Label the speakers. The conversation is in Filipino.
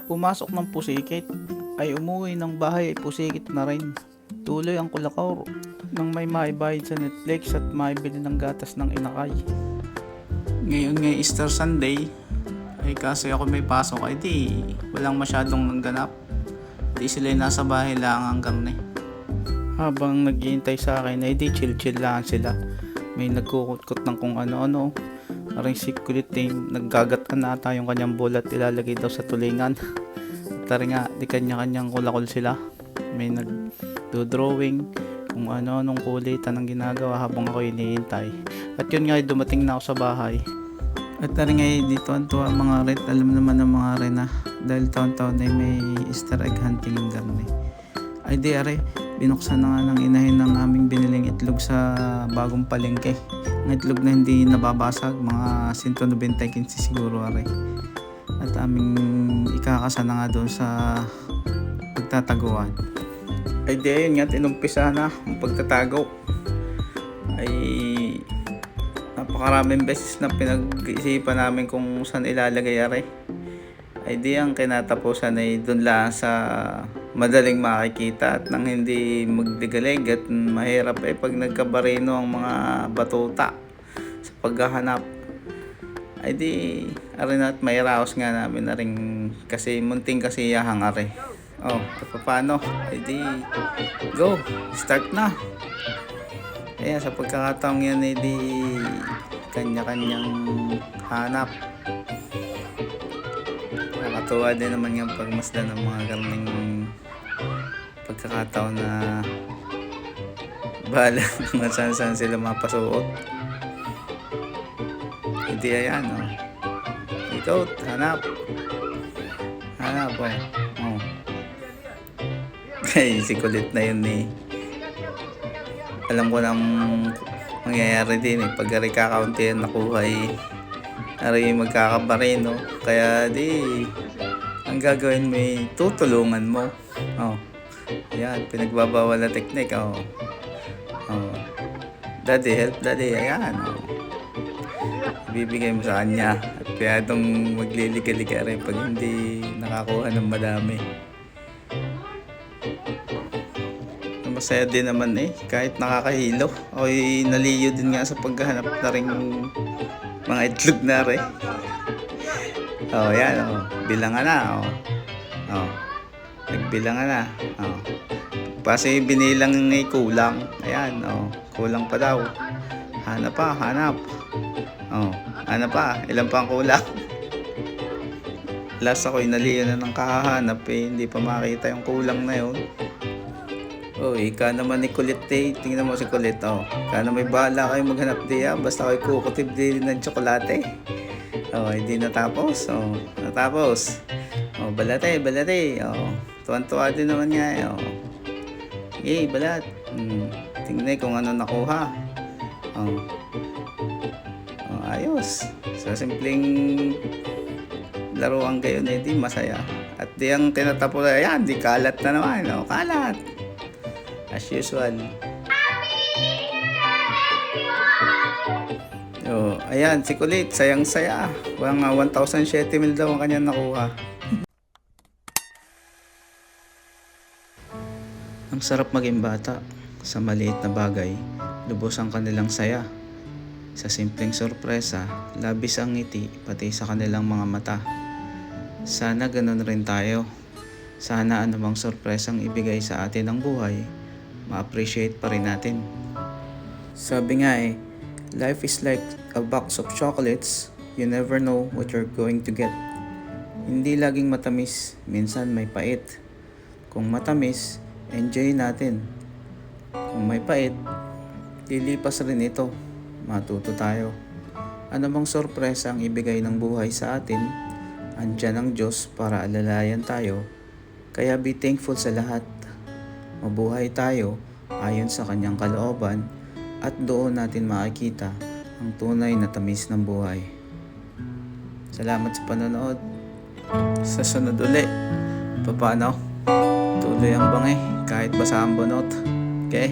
Speaker 1: Pumasok ng pusikit, ay umuwi ng bahay ay pusikit na rin. Tuloy ang kulakaw nang may maibayad sa Netflix at maibili ng gatas ng inakay. Ngayon nga Easter Sunday, ay kasi ako may pasok ay di walang masyadong ganap. Di sila nasa bahay lang ang karne. Habang naghihintay sa akin ay di chill lang sila. May nagkukutkot ng kung ano-ano. Aring si kulit naggagat na ata yung kanyang bola at ilalagay daw sa tulingan. At nga, di kanya-kanyang kulakol sila. May nagdo-drawing kung ano-anong kulit anong ginagawa habang ako hinihintay. At yun nga, dumating na ako sa bahay. At nga, dito ang tuwa mga red. Alam naman ng mga red na dahil taon-taon ay may Easter egg hunting ng garne. Ay di are, binuksan na nga ng inahin ng aming biniling itlog sa bagong palengke. Ang itlog na hindi nababasag, mga 190 siguro are. At aming ikakasa na nga doon sa pagtataguan. Ay di ayun nga, tinumpisa na ang pagtatago. Ay napakaraming beses na pinag-isipan namin kung saan ilalagay are. Ay di ang kinatapusan ay doon lang sa madaling makikita at nang hindi magdigalig at mahirap ay pag nagkabarino ang mga batuta sa paghahanap. Ay di arin at may raos nga namin na rin kasi munting kasiyahang are. Oh, paano? Ay di go, start na. Ayan, sa pagkakataong yan ay di kanya-kanyang hanap. Nakatuwa din naman yung pagmasdan ng mga karning pagkakataon na bahala kung saan sila mapasuot. Hindi ayan, oh. Ikaw, hanap. Hanap, oh. Ay, si kulit na yun eh. Alam ko nang mangyayari din eh. Pag ari kakaunti yan nakuha eh. Ari magkakabarin, no? Kaya di ang gagawin mo eh, tutulungan mo. Oh. Ayan, pinagbabawal na teknik. Oh. Oh. Daddy, help daddy. Ayan. Oh. Ibibigay mo sa kanya. At kaya itong magliliga-liga rin pag hindi nakakuha ng madami. Masaya din naman eh. Kahit nakakahilo. Ako'y naliyo din nga sa paghahanap na rin mga itlog na rin. Oh, yan. Oh. Bilangan na. Oh. Oh. Nagbilangan na. Oh. Kasi binilang ay kulang. Ayan. Oh. Kulang pa daw. Hanap pa. Hanap. Oh. Hanap pa. Ilan pa ang kulang? Last ako'y naliyo na ng kahahanap eh. Hindi pa makita yung kulang na yun. Oh, ika naman ni kulit eh. Tingnan mo si kulit. Oh. Ika na may bahala kayo maghanap diya. Basta ako'y kukutib din ng tsokolate. Oh, hindi natapos. Oh, natapos. Oh, balate. Oh, tuwan-tuwa din naman nga. Oh. Yay, balat. Tingnan kung ano nakuha. Oh. Oh, ayos. Sa simpleng laruan kayo na di masaya. At di ang tinatapos na yan, di kalat na naman. Oh, kalat. As usual. Oh, ayan, si kulit, sayang-saya. Mga 1,007 mil daw ang kanyang nakuha. Ang sarap maging bata. Sa maliit na bagay, lubos ang kanilang saya. Sa simpleng sorpresa, labis ang ngiti pati sa kanilang mga mata. Sana ganun rin tayo. Sana anumang sorpresang ibigay sa atin ng buhay, ma-appreciate pa rin natin. Sabi nga eh, life is like a box of chocolates. You never know what you're going to get. Hindi laging matamis, minsan may pait. Kung matamis, enjoy natin. Kung may pait, lilipas rin ito. Matuto tayo. Ano bang sorpresa ang ibigay ng buhay sa atin? Andyan ang Diyos para alalayan tayo. Kaya be thankful sa lahat. Mabuhay tayo ayon sa kanyang kalooban at doon natin makikita ang tunay na tamis ng buhay. Salamat sa panonood. Sa sunod uli, paano? Tuloy ang bangi kahit basa ang bunot. Okay?